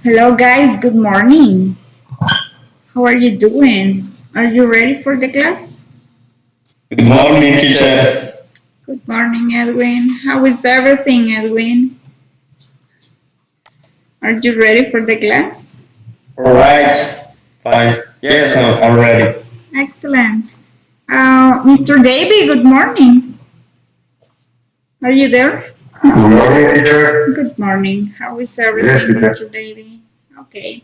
Hello guys, good morning. How are you doing? Are you ready for the class? Good morning, teacher. Good morning, Edwin. How is everything, Edwin? Are you ready for the class? All right. Fine. Yes, no, I'm ready. Excellent. Mr. Davy, good morning. Are you there? Good morning, teacher. Good morning. How is Yes, everything, teacher. Mr. Davy? Okay.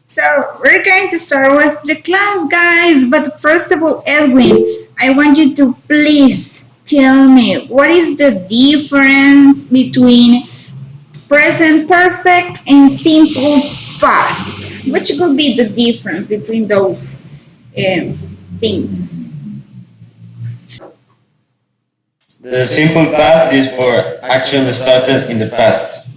So we're going to start with the class, guys. But first of all, Edwin, I want you to please tell me what is the difference between present perfect and simple past. Which could be the difference between those um, things? The simple past is for action started in the past,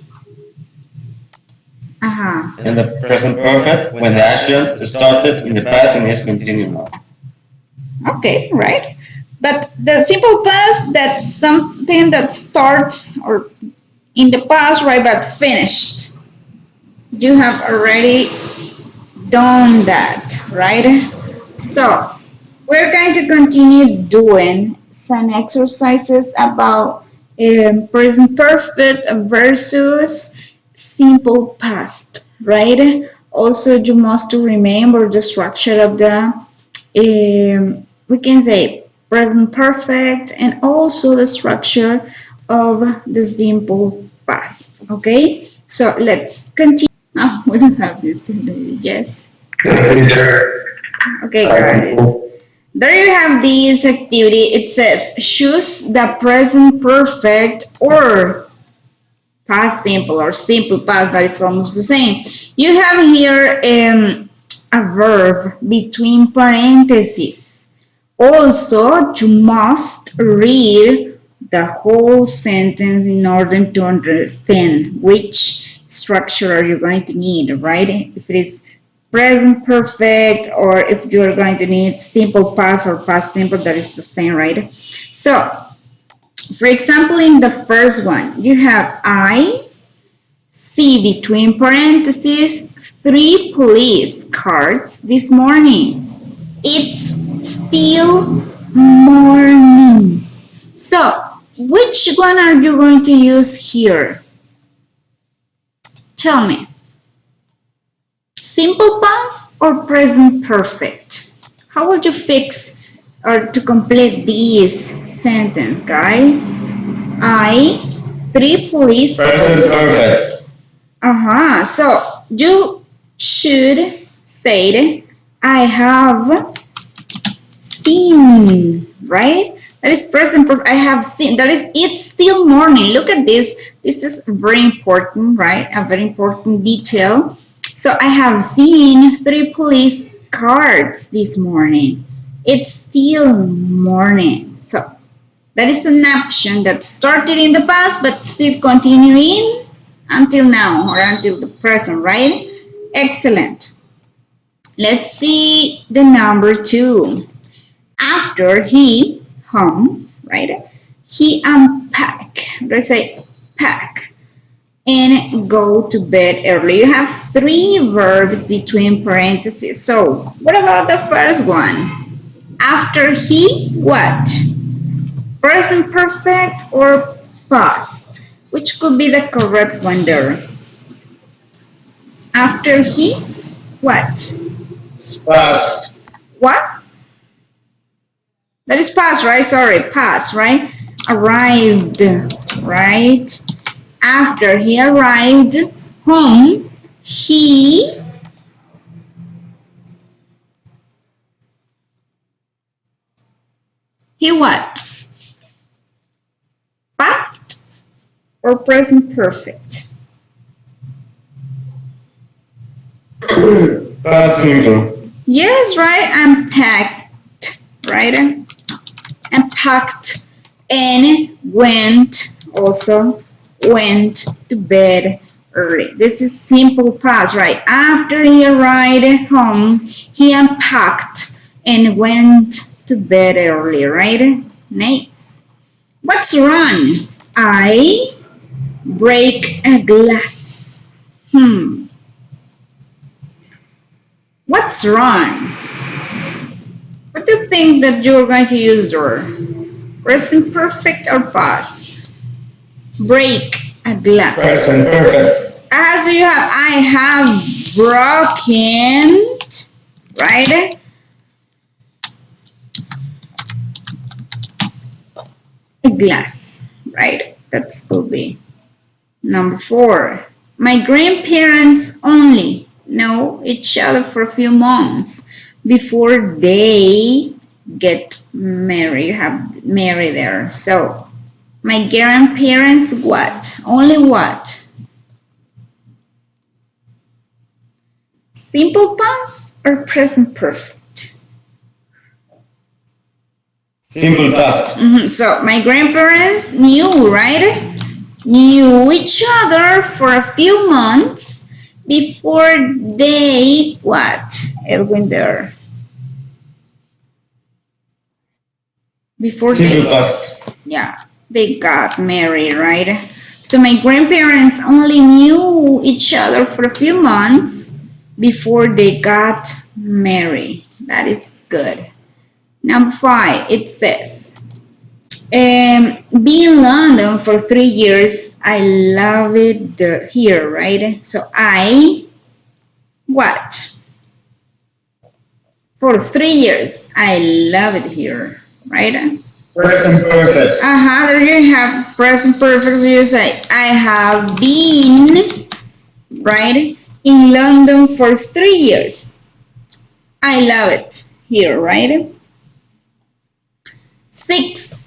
Uh-huh. and the present perfect when the action started in the past and is continuing now. Okay, right. But the simple past, that's something that starts or in the past, right, but finished. You have already done that, right? So we're going to continue doing some exercises about present perfect versus simple past, right? Also, you must remember the structure of the, we can say, present perfect and also the structure of the simple past, okay? So let's continue. Oh, we don't have this today. Yes. Yes, teacher. Okay, Thank guys. you. There you have this activity. It says choose the present perfect or past simple or simple past. That is almost the same. You have here a verb between parentheses. Also, you must read the whole sentence in order to understand which structure are you going to need, right? If it is present perfect or if you're going to need simple past or past simple, that is the same, right? So, for example, in the first one, you have I see between parentheses 3 police cars this morning. It's still morning. So, which one are you going to use here? Tell me. Simple past or present perfect? How would you fix or to complete this sentence, guys? I, 3 police. Present perfect. Uh-huh. So you should say, I have seen, right? That is present perfect. I have seen. That is, it's still morning. Look at this. This is very important, right? A very important detail. So I have seen 3 police cars this morning. It's still morning. So that is an action that started in the past but still continuing until now or until the present, right? Excellent. Let's see the number 2. After he home, right? He unpack. Let's say pack and go to bed early. You have 3 verbs between parentheses. So what about the first one? After he what? Present perfect or past? Which could be the correct one there? After he what? Past. Was? That is past, right? Sorry, past, right? Arrived, right? After he arrived home, he what? Past or present perfect? Past simple. Yes, right? Unpacked, right? And packed and went also went to bed early. This is simple past, right? After he arrived home, he unpacked and went to bed early, right? Nice. What's wrong? I break a glass. Hmm. What's wrong? What do you think that you're going to use there? Present perfect or past? Break a glass. Present perfect. As you have, I have broken, right? A glass, right? That's could be. Number 4. My grandparents only know each other for a few months before they get married. You have married there. So my grandparents what? Only what? Simple past or present perfect? Simple past. So my grandparents knew, right? Knew each other for a few months before they what? Edwin there. Before Simple they past. yeah, they got married, right? So my grandparents only knew each other for a few months before they got married. That is good. Number 5, it says, be in London for 3 years. I love it here, right? So I, what? For 3 years, I love it here, right? Present perfect. There you have present perfect. So you say, I have been, right, in London for 3 years. I love it here, right? 6.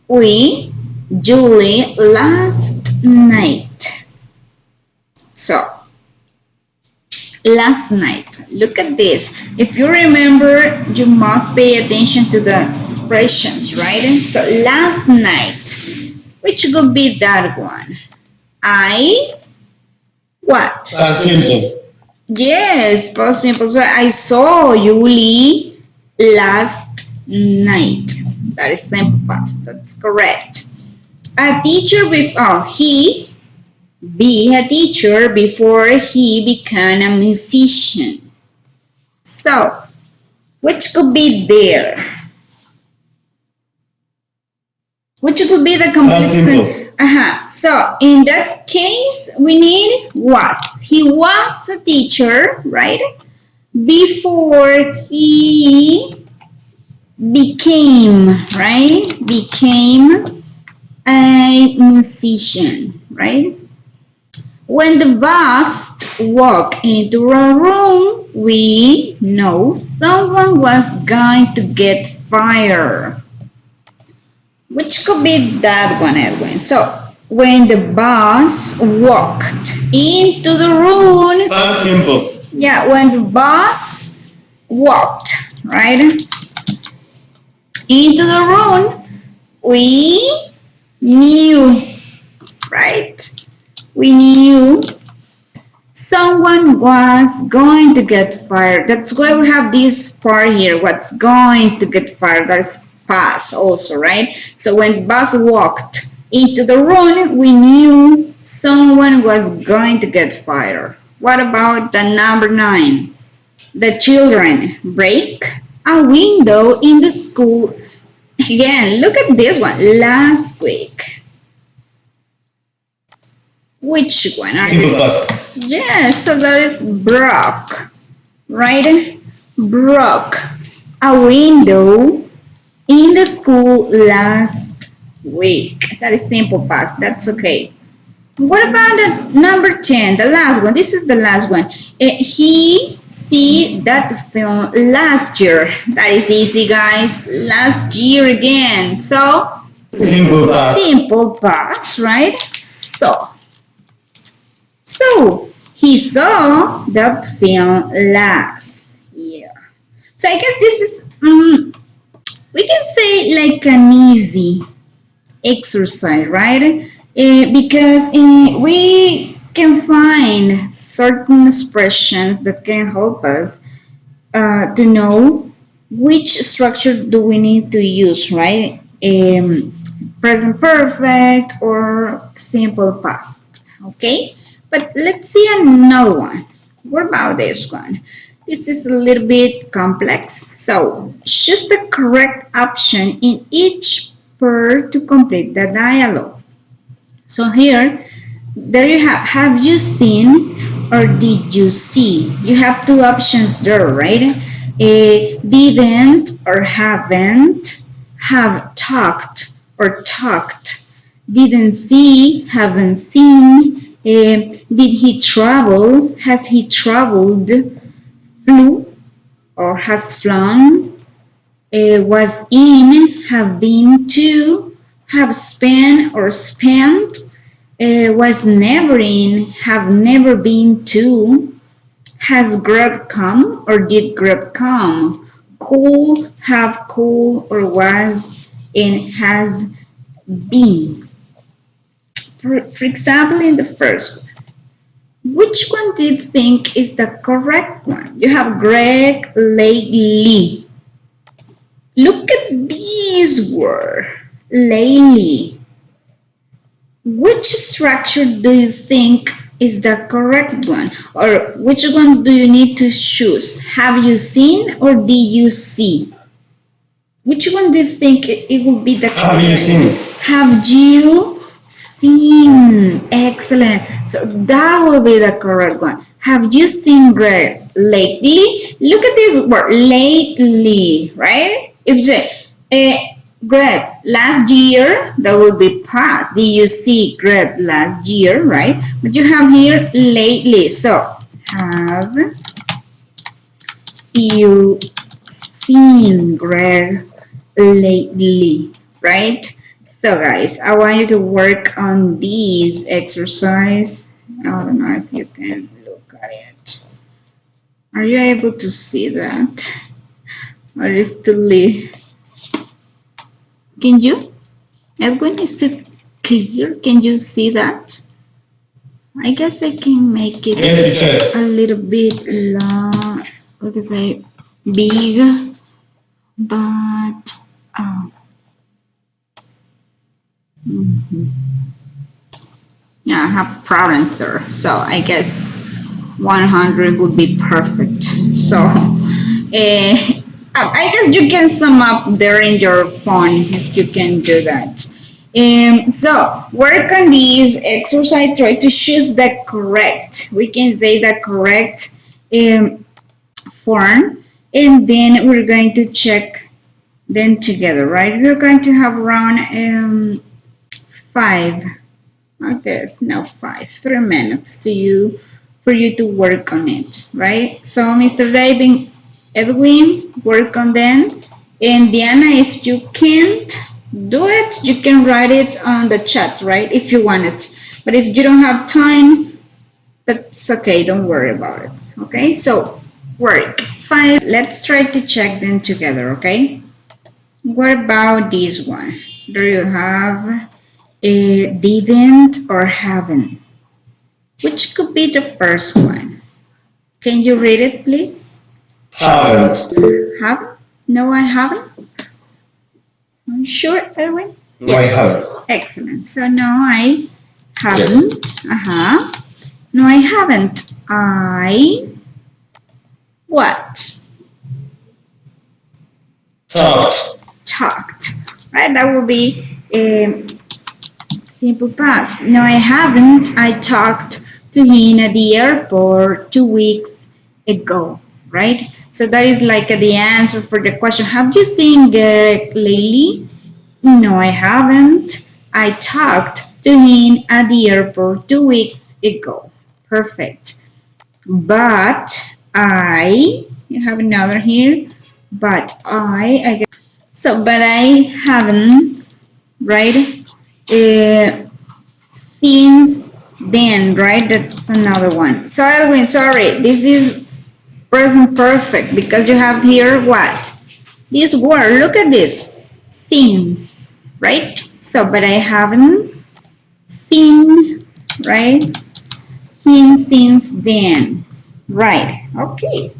We, Julie, last night. So, last night. Look at this. If you remember, you must pay attention to the expressions, right? So, last night. Which could be that one? I what? Past simple. Yes, past simple. So I saw Yuli last night. That is simple past. That's correct. A teacher before he be a teacher before he became a musician. So which could be there? Which could be the complete Past simple. So in that case, we need was. He was a teacher, right? Before he became, right? Became a musician, right? When the boss walked into a room, we know someone was going to get fired. Which could be that one, Edwin. So, when the boss walked into the room, Past simple. yeah, when the boss walked, right, into the room, we knew, right? We knew someone was going to get fired. That's why we have this part here. What's going to get fired? That's past also, right? So when the boss walked into the room, we knew someone was going to get fired. What about the number 9? The children break a window in the school. Again, look at this one. Last week. Which one are Simple you? past. Yes, so that is broke, right? Broke a window in the school last week. That is simple past. That's okay. What about the number 10, the last one? This is the last one. He see that film last year. That is easy, guys. Last year again. So, Simple past. simple past, right? So, he saw that film last year. So, I guess this is, we can say like an easy exercise, right? Because we can find certain expressions that can help us to know which structure do we need to use, right? Present perfect or simple past, okay? But let's see another one. What about this one? This is a little bit complex. So choose the correct option in each pair to complete the dialogue. So here, there you have you seen or did you see? You have two options there, right? Didn't or haven't, have talked or talked, didn't see, haven't seen, did he travel, has he traveled, flew or has flown, was in, have been to, have spent or spent, was never in, have never been to, has Greg come or did Greg come, cool, have cool or was, and has been. For example, in the first one, which one do you think is the correct one? You have Greg lately. Look at these words. Lately. Which structure do you think is the correct one? Or which one do you need to choose? Have you seen or did you see? Which one do you think it will be the correct? Have you seen? Have you seen? Excellent. So that will be the correct one. Have you seen Greg lately? Look at this word, lately, right? If you say, Greg, last year, that will be past. Did you see Greg last year, right? But you have here lately. So, have you seen Greg lately, right? So guys, I want you to work on these exercise. I don't know if you can look at it. Are you able to see that? Or is too late? Can you? Edwin, is it clear? Can you see that? I guess I can make it Yes, a little bit long, we can say big, but mhm. Yeah, I have problems there. So I guess 100 would be perfect. So I guess you can sum up there in your phone if you can do that. So work on these exercise. Try to choose the correct. We can say the correct form, and then we're going to check them together. Right? We're going to have around 5. Okay, it's now 3 minutes to you for you to work on it, right? So Mr. Raven, Edwin, work on them. And Diana, if you can't do it, you can write it on the chat, right? If you want it. But if you don't have time, that's okay, don't worry about it. Okay, so work. 5, let's try to check them together, okay? What about this one? Do you have didn't or haven't? Which could be the first one? Can you read it, please? haven't. Haven't? No, I haven't. Are you sure, Erwin? No, I haven't. Excellent. So no, I haven't. Uh-huh. No, I haven't. I what? Talked. Talked. Right? That will be simple past. No, I haven't. I talked to him at the airport 2 weeks ago, right? So that is like the answer for the question. Have you seen Greg lately? No, I haven't. I talked to him at the airport 2 weeks ago. Perfect. But you have another here. But I guess. So, but I haven't, right? Since then, right? That's another one. So Edwin, sorry, this is present perfect because you have here what? This word, look at this. Since, right? So, but I haven't seen, right? Him since then. Right. Okay.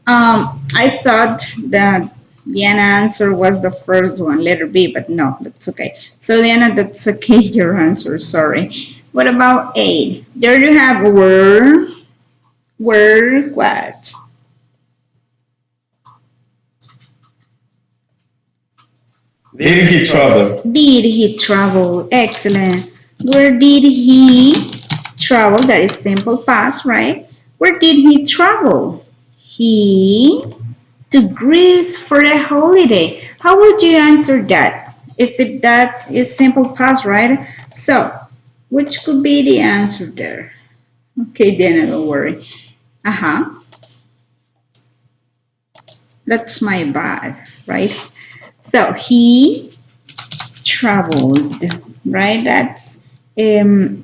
I thought that Diana answer was the first one, letter B, but no, that's okay. So Diana, that's okay, your answer, sorry. What about A? There you have were, Where what? Did he travel? Did he travel? Excellent. Where did he travel? That is simple past, right? Where did he travel? He to Greece for a holiday. How would you answer that? That is simple past, right? So, which could be the answer there? Okay, Dana, don't worry. Uh-huh. That's my bad, right? So he traveled, right? That's or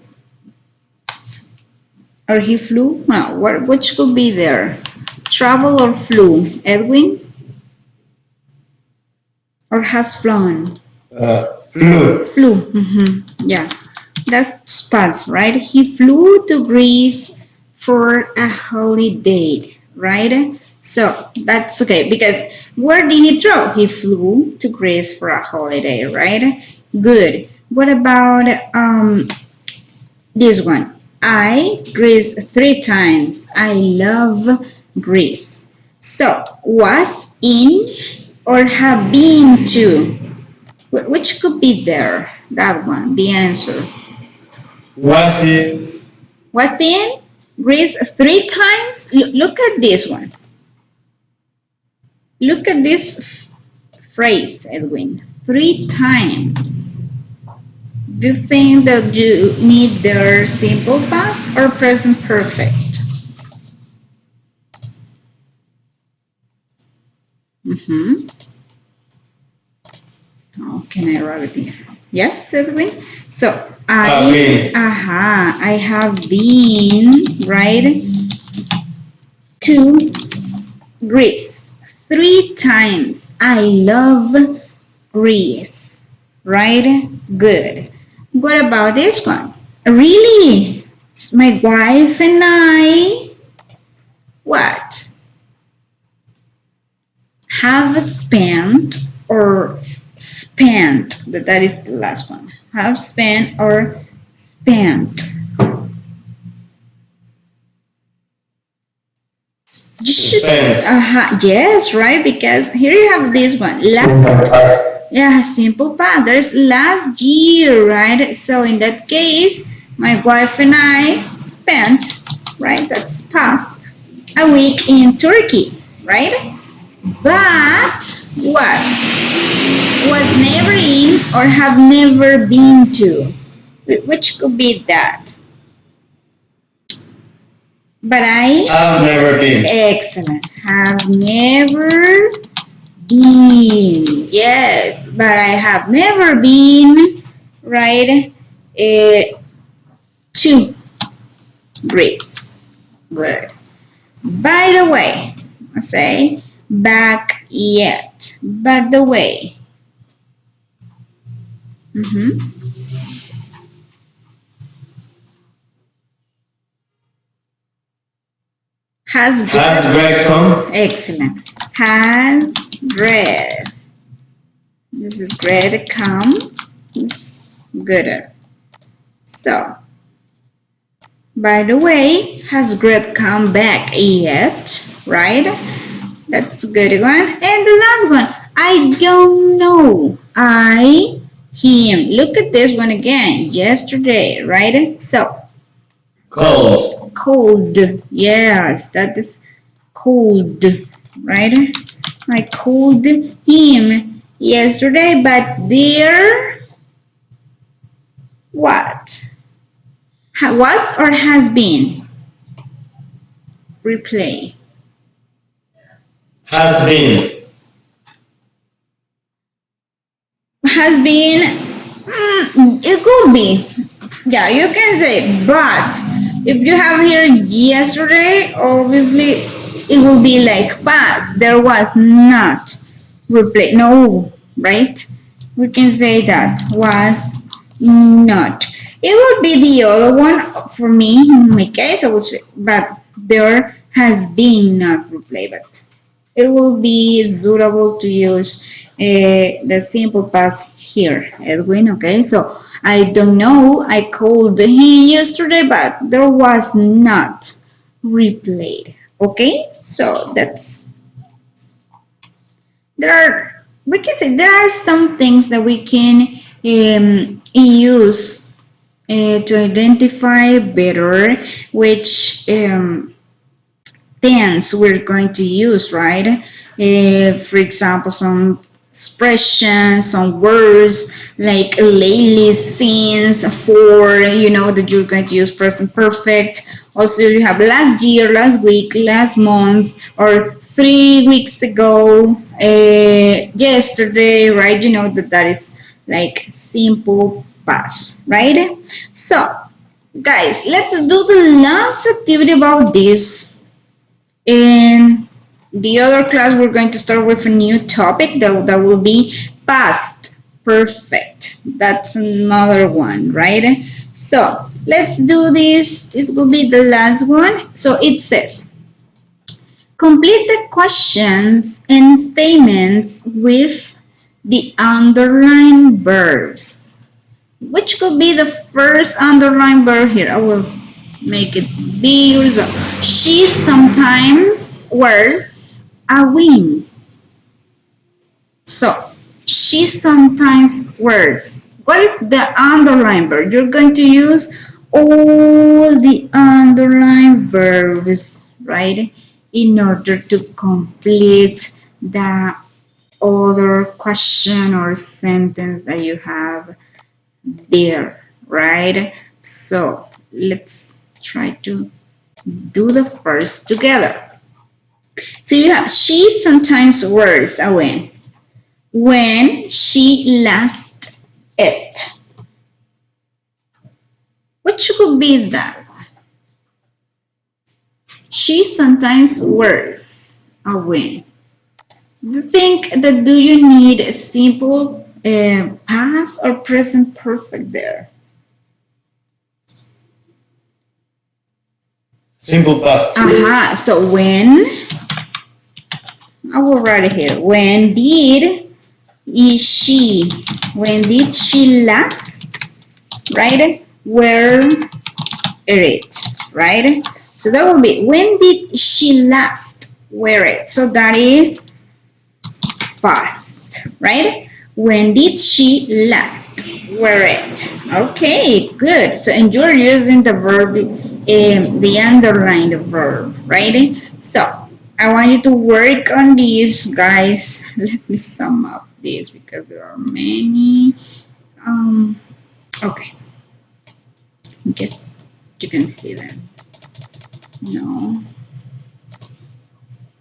he flew? No, which could be there? Travel or flew? Edwin? Or has flown? Flew. Flew. Yeah, that's past, right? He flew to Greece for a holiday, right? So that's okay because where did he travel? He flew to Greece for a holiday, right? Good. What about this one? I Greece 3 times. I love Greece. So was in or have been to? Which could be there? That one, the answer. Was it? Was in Greece 3 times? Look at this one. Look at this phrase, Edwin. 3 times. Do you think that you need their simple past or present perfect? Mm-hmm. Oh, can I write it here? Yes, Edwin? So, I have been, right, to Greece 3 times. I love Greece, right? Good. What about this one? Really? My wife and I, what? Have spent or spent, that is the last one. Have spent or spent. You should, yes, right? Because here you have this one. Yeah, simple past. There's last year, right? So in that case, my wife and I spent, right? That's past, a week in Turkey, right? But what? Was never in or have never been to? Which could be that? But I have never been. Excellent. Have never been. Yes, but I have never been, right, to Greece. Good. By the way, I say back yet. By the way. Mm-hmm. Has Greg come? Excellent. Has Greg. This is Greg come. It's good. So, by the way, has Greg come back yet? Right? That's a good one. And the last one, I don't know. Him. Look at this one again. Yesterday, right? So, Cold. Cold. Yes, that is cold, right? I called him yesterday, but there, what? Was or has been? Replay. Has been. Has been, it could be. Yeah, you can say, but if you have here yesterday, obviously it will be like past. There was not replay. No, right? We can say that was not. It would be the other one for me. In my case, I would say, but there has been not replay, but it will be suitable to use the simple past here, Edwin. Okay, so I don't know. I called him yesterday, but there was not replayed. Okay, so that's there are we can say there are some things that we can use to identify better which tense we're going to use, right? For example, some expressions, some words like lately, since, for, that you're going to use present perfect. Also, you have last year, last week, last month, or 3 weeks ago, yesterday, right? You know that is like simple past, right? So, guys, let's do the last activity about this. In the other class, we're going to start with a new topic that will be past perfect. That's another one, right? So let's do this. This will be the last one. So it says, complete the questions and statements with the underlined verbs. Which could be the first underlined verb here? I will make it big. So she sometimes wears a wing. So she sometimes wears. What is the underlined verb? You're going to use all the underlined verbs, right? In order to complete the other question or sentence that you have there, right? So let's try to do the first together. So you have she sometimes wears a wing when she last ate. Which could be that one? She sometimes wears a wing. You think that do you need a simple past or present perfect there? Simple past. Aha, so I will write it here. When did she last, right? Wear it, right? So that will be, when did she last wear it? So that is past, right? When did she last wear it? Okay, good. So, and you're using the verb, the underlined verb, right? So, I want you to work on these, guys. Let me sum up this because there are many. Okay, I guess you can see them. No.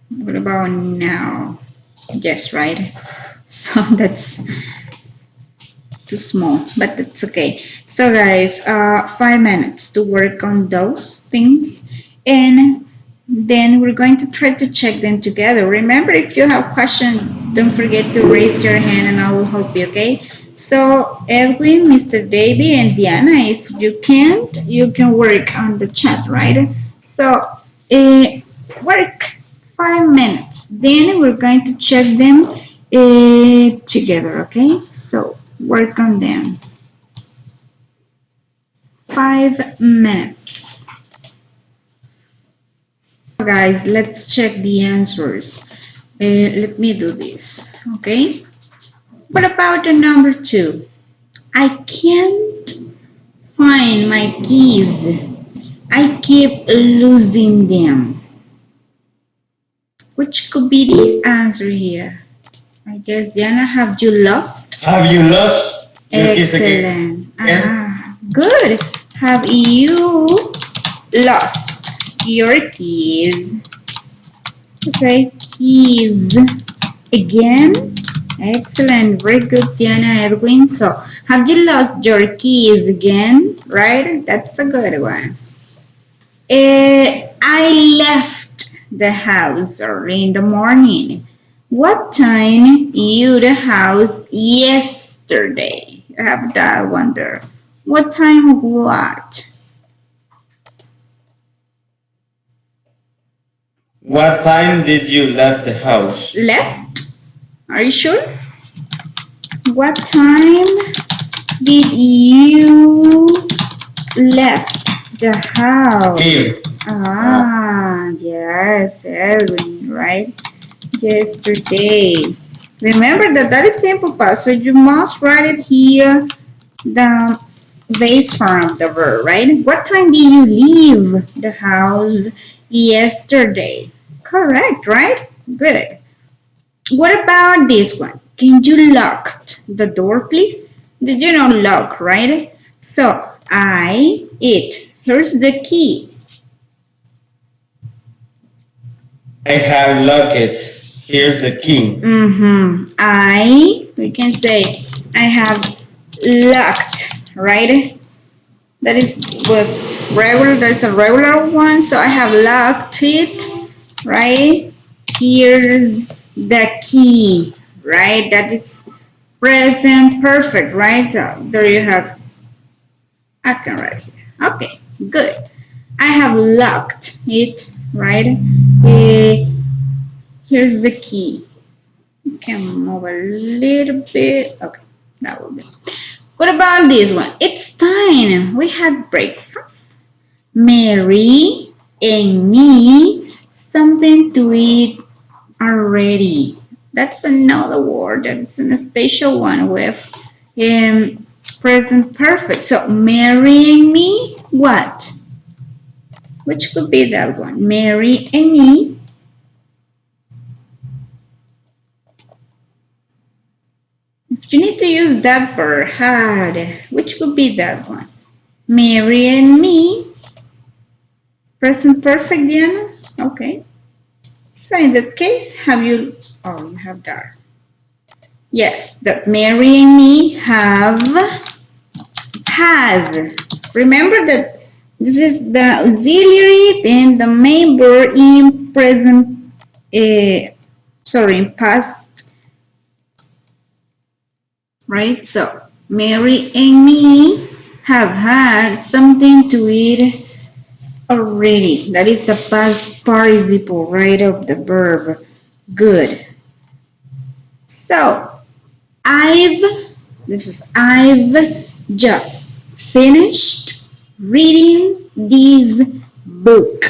What about now? Yes, right? So that's too small, but that's okay. So guys, 5 minutes to work on those things, and then we're going to try to check them together. Remember, if you have questions, don't forget to raise your hand and I will help you, okay? So Edwin, Mr. Davey, and Diana, if you can't, you can work on the chat, right? So work 5 minutes, then we're going to check them together, okay? So work on them. 5 minutes. Guys, let's check the answers. Let me do this, okay? What about the number 2? I can't find my keys. I keep losing them. Which could be the answer here? I guess, Diana, have you lost? Have you lost your keys Excellent. again? Good. Have you lost your keys? Say keys again. Excellent. Very good, Diana, Edwin. So, have you lost your keys again? Right? That's a good one. I left the house early in the morning. What time you the house yesterday? I have that one there. What time what? What time did you left the house? Left? Are you sure? What time did you left The house. Live. Yes, Edwin, right? Yesterday. Remember that is simple past, so you must write it here, the base form of the verb, right? What time did you leave the house yesterday? Correct, right? Good. What about this one? Can you lock the door, please? Did you know lock, right? So, it. Here's the key. I have locked it. Here's the key. We can say, I have locked, right? That is with regular, that's a regular one. So I have locked it, right? Here's the key, right? That is present perfect, right? There you have, I can write here. Okay, good. I have locked it, right? Here's the key. You can move a little bit. Okay, that will be. What about this one? It's time. We had breakfast. Mary and me something to eat already. That's another word. That's a special one with present perfect. So Mary and me, what? Which could be that one? Mary and me. If you need to use that verb, had, which could be that one? Mary and me. Present perfect, Diana? Okay. So in that case, you have that. Yes, that Mary and me have had. Remember that this is the auxiliary, then the main verb in present, in past, right? So, Mary and me have had something to eat already. That is the past participle, right, of the verb. Good. So, I've just finished reading this book.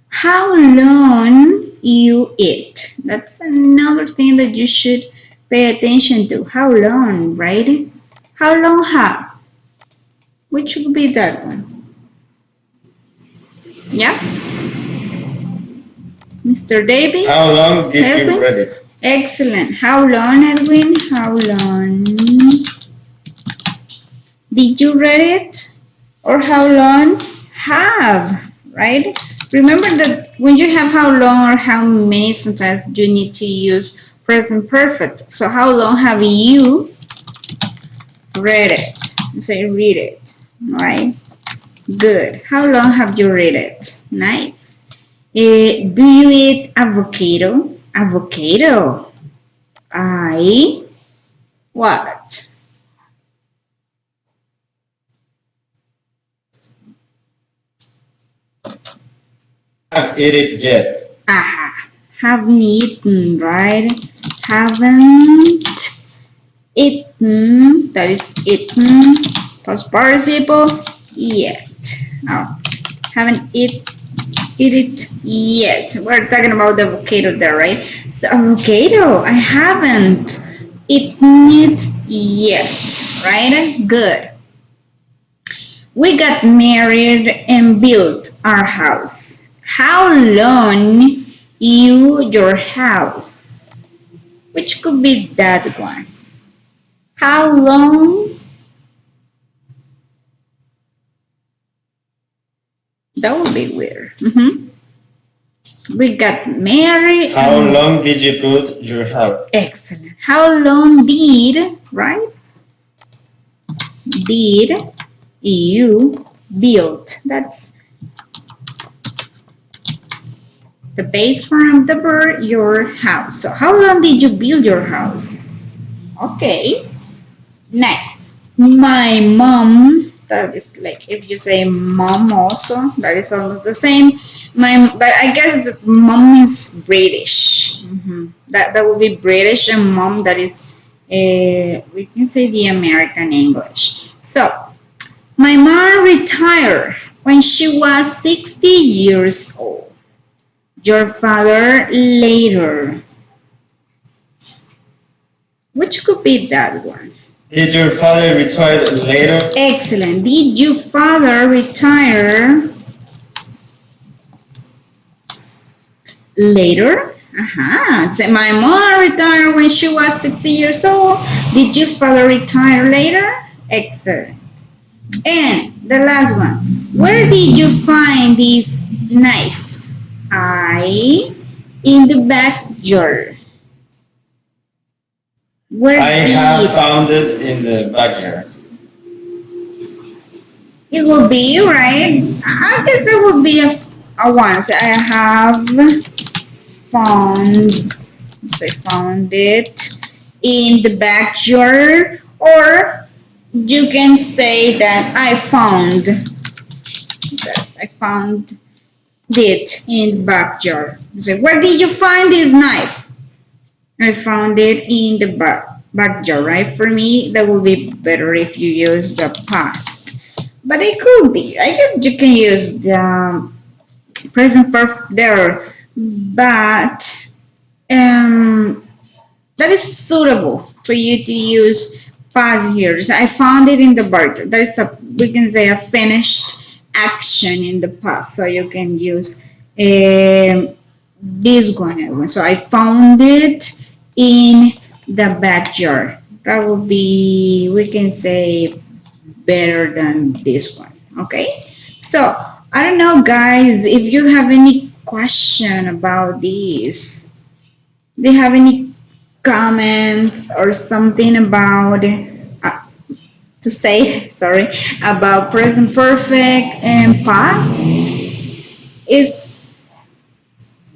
How long you eat? That's another thing that you should pay attention to. How long, right? How long have? Which would be that one? Yeah? Mr. Davy? How long did Edwin? you read it? Excellent. How long, Edwin? How long did you read it? Or how long have, right? Remember that when you have how long or how many, sometimes you need to use present perfect. So how long have you read it? Say read it, right? Good. How long have you read it? Nice. Do you eat avocado? Avocado. I what? Haven't eaten it yet. Aha. Haven't eaten, right? Haven't eaten. That is eaten. Past participle yet. Oh, haven't eat it yet. We're talking about the avocado there, right? So avocado, I haven't eaten it yet, right? Good. We got married and built our house. How long your house? Which could be that one. How long? That would be weird. We got married. How long did you build your house? Excellent. How long did, right? Did you build? That's the base form of the verb, your house. So how long did you build your house? Okay. Next. My mom. That is like if you say mom also, that is almost the same. But I guess that mom is British. That would be British, and mom that is we can say the American English. So My mom retired when she was 60 years old. Your father later. Which could be that one? Did your father retire later? Excellent. Did your father retire later? So my mom retired when she was 60 years old. Did your father retire later? Excellent. And the last one. Where did you find this knife? In the backyard. Where I have did found it in the backyard. it will be, right? I guess there will be a one. So I have found, so I found it in the backyard, or you can say that I found, yes, I found it in the backyard. So where did you find this knife? I found it in the backyard, right? For me, that would be better if you use the past. But it could be. I guess you can use the present perfect there. But that is suitable for you to use past years. I found it in the backyard. That is we can say a finished action in the past. So you can use this one. So I found it in the backyard. That would be, we can say, better than this one. Okay? So I don't know, guys, if you have any question about this. Do you have any comments or something about to say? Sorry, about present perfect and past? Is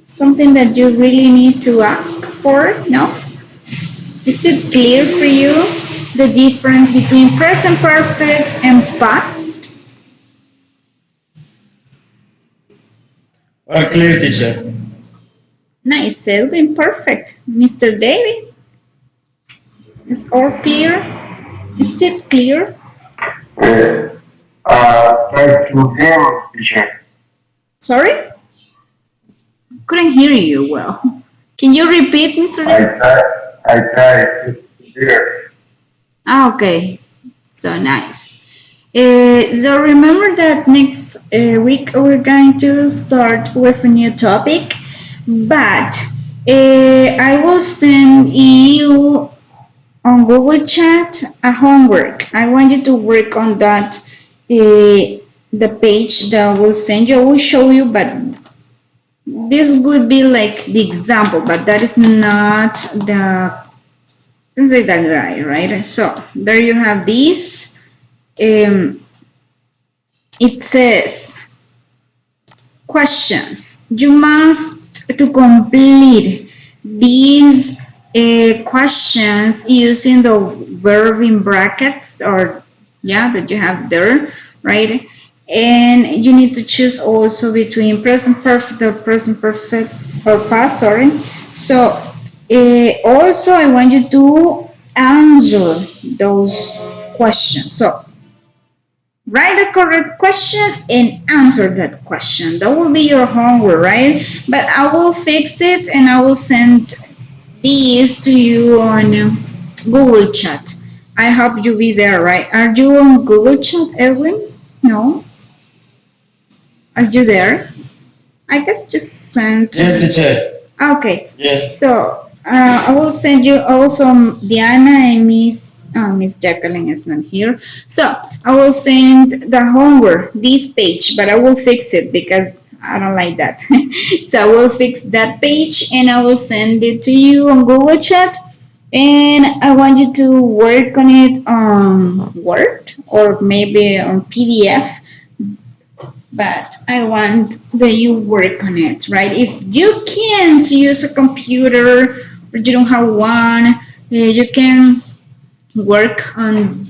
something that you really need to ask for? No? Is it clear for you the difference between present perfect and past? Or clear, teacher. Nice, Selwyn, perfect. Mr. David, is all clear? Is it clear? Yes. Try to again, teacher. Sorry? Couldn't hear you well. Can you repeat, Mr. I David? try, I try to hear. Ah, okay. So nice. So remember that next week we're going to start with a new topic, but I will send you on Google Chat a homework. I want you to work on that. The page that I will send you, I will show you, but this would be like the example, but that is not the, let's say that guy, right? So there you have this. Um, it says questions. You must to complete these questions using the verb in brackets, or yeah, that you have there, right? And you need to choose also between present perfect or present perfect or past, sorry. So also I want you to answer those questions. So write the correct question and answer that question. That will be your homework, right? But I will fix it and I will send these to you on Google Chat. I hope you be there, right? Are you on Google Chat, Edwin? No? Are you there? I guess just send. Yes, teacher. Okay. Yes. So I will send you also Diana and Miss Jacqueline is not here. So I will send the homework this page, but I will fix it because I don't like that. So I will fix that page and I will send it to you on Google Chat. And I want you to work on it on Word or maybe on PDF, but I want that you work on it, right? If you can't use a computer or you don't have one, you can work on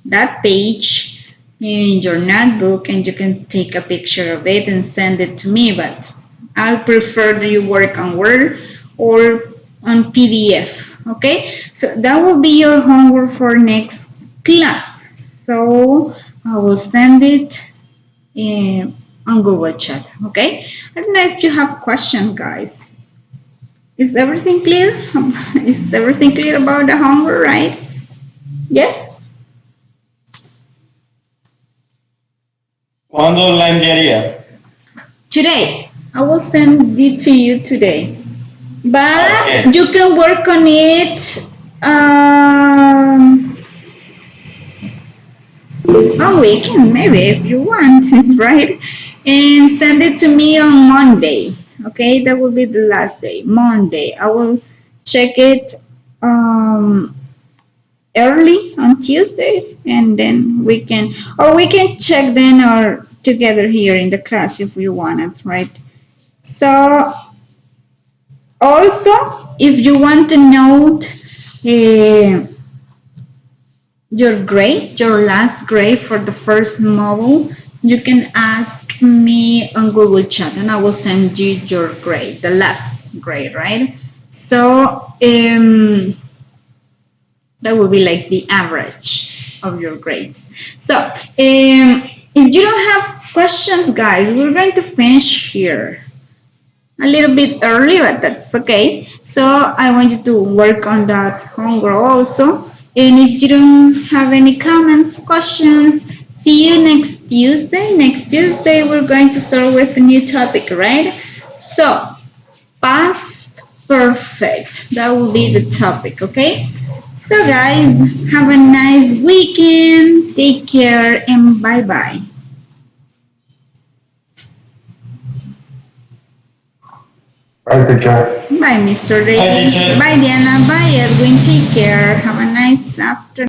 that page in your notebook and you can take a picture of it and send it to me. But I prefer that you work on Word or on PDF. Okay, so that will be your homework for next class. So I will send it on Google Chat. Okay. I don't know if you have questions, guys. Is everything clear? Is everything clear about the homework, right? Yes? ¿Cuándo la enviaría? Today. I will send it to you today. But Okay. you can work on it on weekend, maybe, if you want, right? And send it to me on Monday. Okay, that will be the last day, Monday. I will check it early on Tuesday, and then we can check then or together here in the class if you want it, right? So also, if you want to note your grade, your last grade for the first module, you can ask me on Google Chat and I will send you your grade, the last grade, right? So that will be like the average of your grades. So if you don't have questions, guys, we're going to finish here a little bit early, but that's okay. So I want you to work on that homework also. And if you don't have any comments, questions, see you next Tuesday. Next Tuesday, we're going to start with a new topic, right? So, past perfect. That will be the topic, okay? So, guys, have a nice weekend. Take care and bye bye. Bye, teacher. Bye, Mr. Bye, Davis. teacher. Bye, Diana. Bye, Edwin. Take care. Have a nice afternoon.